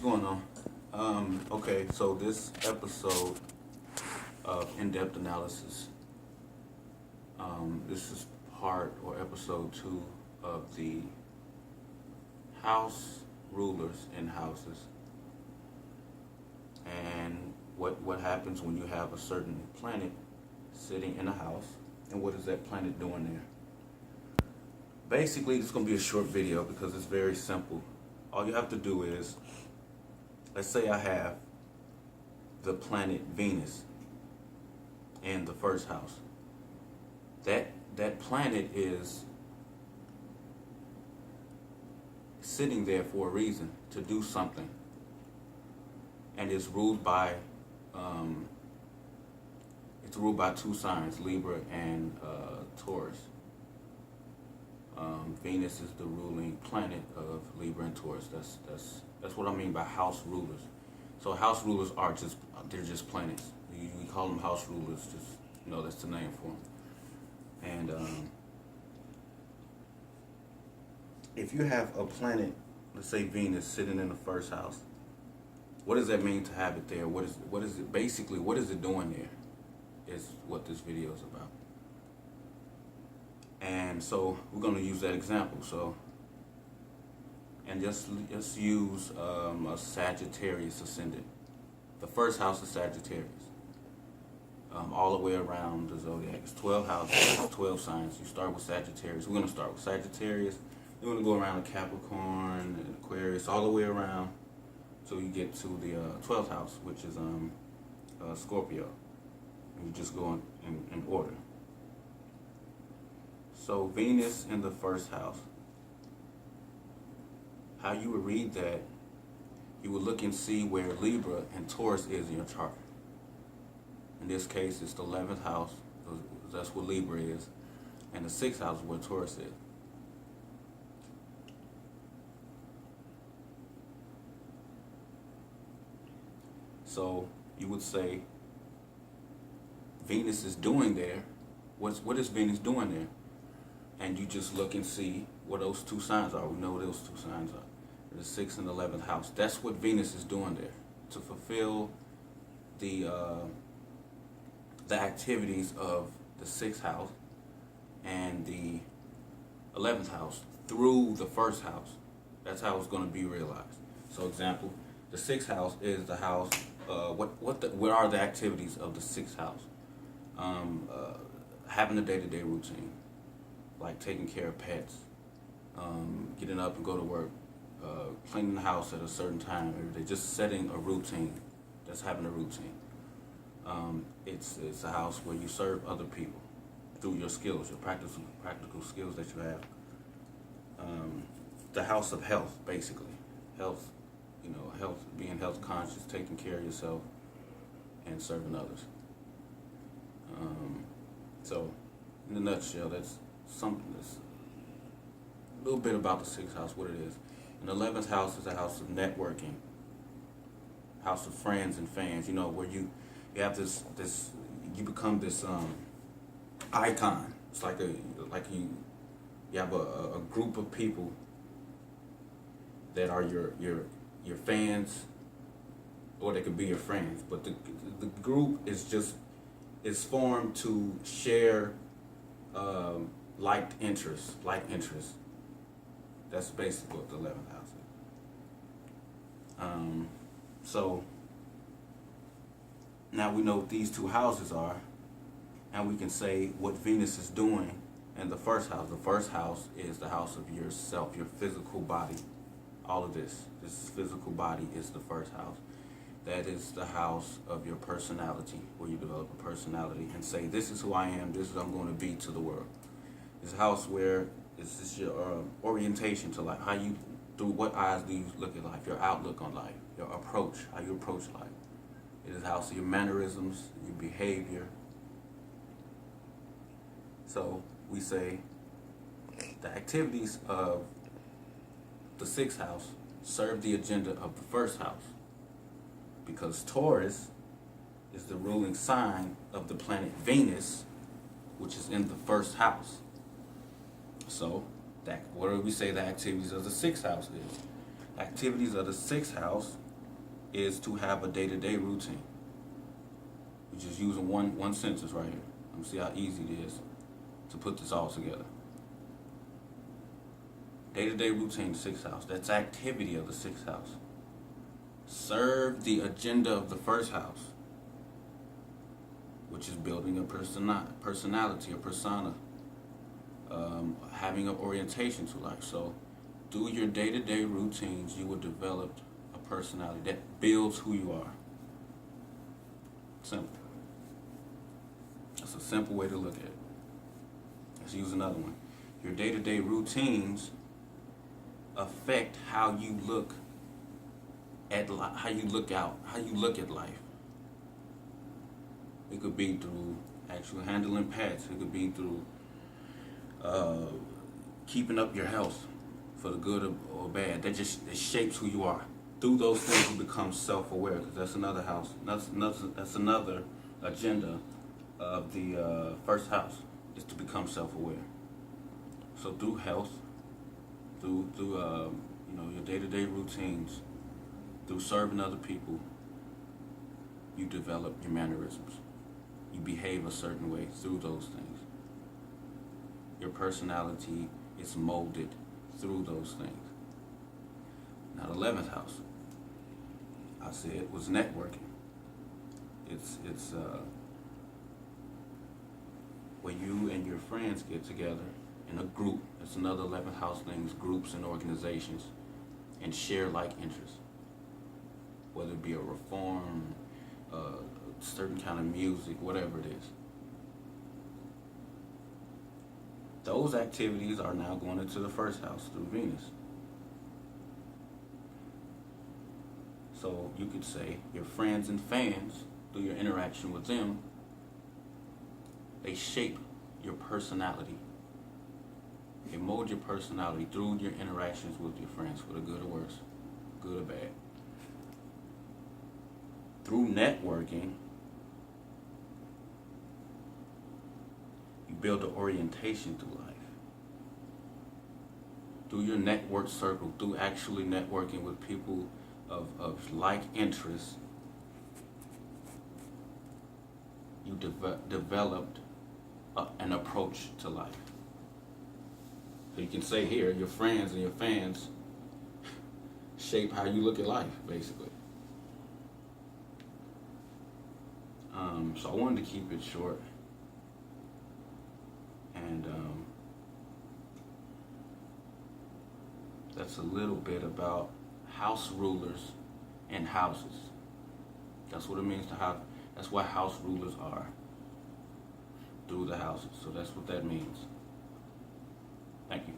going on? Okay, so this episode of in-depth analysis, this is part or episode 2 of the house rulers in houses, and what happens when you have a certain planet sitting in a house, and what is that planet doing there? Basically, this is going to be a short video because it's very simple. All you have to do is, let's say I have the planet Venus in the first house. That planet is sitting there for a reason, to do something, and it's ruled by two signs, Libra and Taurus. Venus is the ruling planet of Libra and Taurus. That's what I mean by house rulers. So house rulers are they're just planets. We call them house rulers. Just that's the name for them. And if you have a planet, let's say Venus, sitting in the first house, what does that mean to have it there? What is it basically? What is it doing there? Is what this video is about. And so we're going to use that example. So, and just use a Sagittarius ascendant. The first house is Sagittarius. All the way around the zodiac. It's 12 houses, 12 signs. You start with Sagittarius. We're going to start with Sagittarius. You're going to go around the Capricorn and Aquarius, all the way around, so you get to the 12th house, which is Scorpio. And you just go in order. So Venus in the first house. How you would read that, you would look and see where Libra and Taurus is in your chart. In this case, it's the 11th house. That's where Libra is. And the 6th house is where Taurus is. So you would say Venus is doing there. What is Venus doing there? And you just look and see what those two signs are. We know what those two signs are. The 6th and 11th house. That's what Venus is doing there, to fulfill the activities of the 6th house and the 11th house through the first house. That's how it's going to be realized. So, example, the 6th house is the house. What are the activities of the 6th house? Having a day-to-day routine, like taking care of pets, getting up and go to work, cleaning the house at a certain time every day, just setting a routine. That's having a routine. It's a house where you serve other people through your skills, your practical skills that you have. The house of health, basically. Health, being health conscious, taking care of yourself, and serving others. So, in a nutshell, that's something. That's a little bit about the 6th house, what it is. And the 11th house is a house of networking, house of friends and fans. Where you have this you become this icon. It's like you have a group of people that are your fans, or they could be your friends. But the group is formed to share like interests. That's basically what the 11th house is. So now we know what these two houses are, and we can say what Venus is doing in the first house. The first house is the house of yourself, your physical body. All of this physical body is the first house. That is the house of your personality, where you develop a personality and say, this is who I am, this is what I'm going to be to the world. This house where this is your orientation to life. Through what eyes do you look at life? Your outlook on life, your approach, how you approach life. It is the house of your mannerisms, your behavior. So we say the activities of the 6th house serve the agenda of the first house, because Taurus is the ruling sign of the planet Venus, which is in the first house. So, what do we say the activities of the 6th house is? Activities of the 6th house is to have a day-to-day routine. We're just using one sentence right here. Let me see how easy it is to put this all together. Day-to-day routine, the sixth house. That's activity of the sixth house. Serve the agenda of the first house, which is building a personality, a persona, having an orientation to life. So through your day-to-day routines, you will develop a personality that builds who you are. Simple. That's a simple way to look at it. Let's use another one. Your day-to-day routines affect how you look at how you look at life. It could be through actually handling pets. It could be through keeping up your health for the good or bad. It shapes who you are. Through those things, you become self-aware. Because that's another house. That's another agenda of the first house, is to become self-aware. So through health, through your day-to-day routines, through serving other people, you develop your mannerisms. You behave a certain way through those things. Your personality is molded through those things. Now, the 11th house, I said, was networking. It's where you and your friends get together in a group. It's another 11th house thing, groups and organizations, and share like interests. Whether it be a reform, certain kind of music, whatever it is. Those activities are now going into the first house through Venus. So you could say your friends and fans, through your interaction with them, they shape your personality. They mold your personality through your interactions with your friends, for the good or worse, good or bad. Through networking, you build an orientation to life. Through your network circle, through actually networking with people of like interests, you developed an approach to life. So you can say here, your friends and your fans shape how you look at life, basically. So I wanted to keep it short, and that's a little bit about house rulers and houses. That's what it means to have. That's what house rulers are, through the houses. So that's what that means. Thank you.